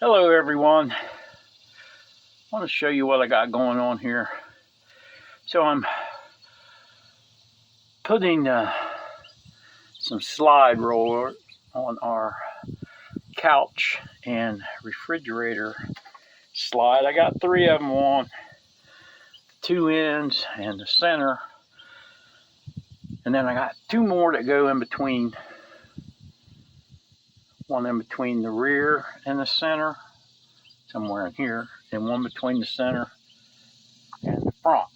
Hello everyone. I want to show you what I got going on here. So I'm putting some slide roller on our couch and refrigerator slide. I got 3 of them on, 2 ends and the center, and then I got 2 more that go in between, one in between the rear and the center, somewhere in here, and one between the center and the front.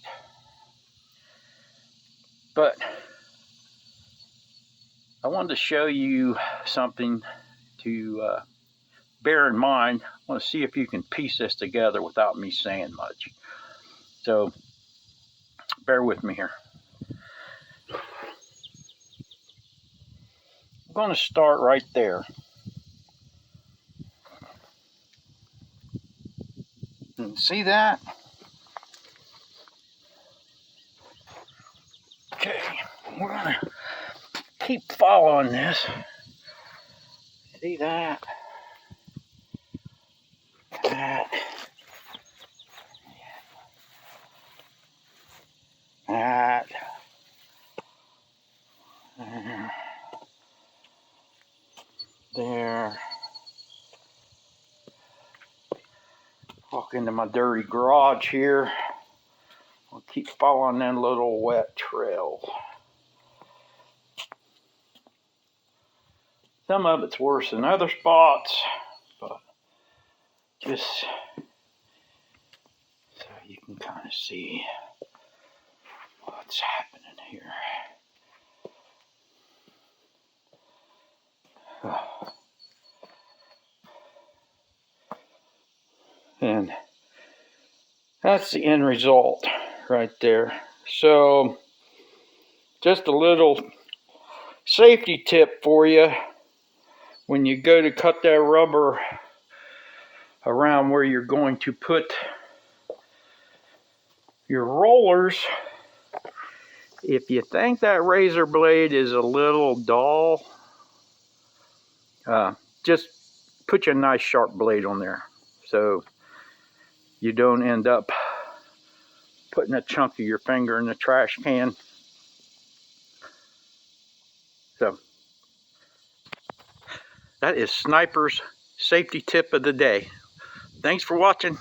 But I wanted to show you something to bear in mind. I want to see if you can piece this together without me saying much. So bear with me here. I'm going to start right there. And see that? Okay, we're going to keep following this. See that? That. That. There. Walk into my dirty garage here. I'll keep following that little wet trail. Some of it's worse than other spots, but just so you can kind of see what's happening here. And that's the end result right there. So just a little safety tip for you when you go to cut that rubber around where you're going to put your rollers. If you think that razor blade is a little dull, just put you a nice sharp blade on there so you don't end up putting a chunk of your finger in the trash can. So that is Sniper's safety tip of the day. Thanks for watching.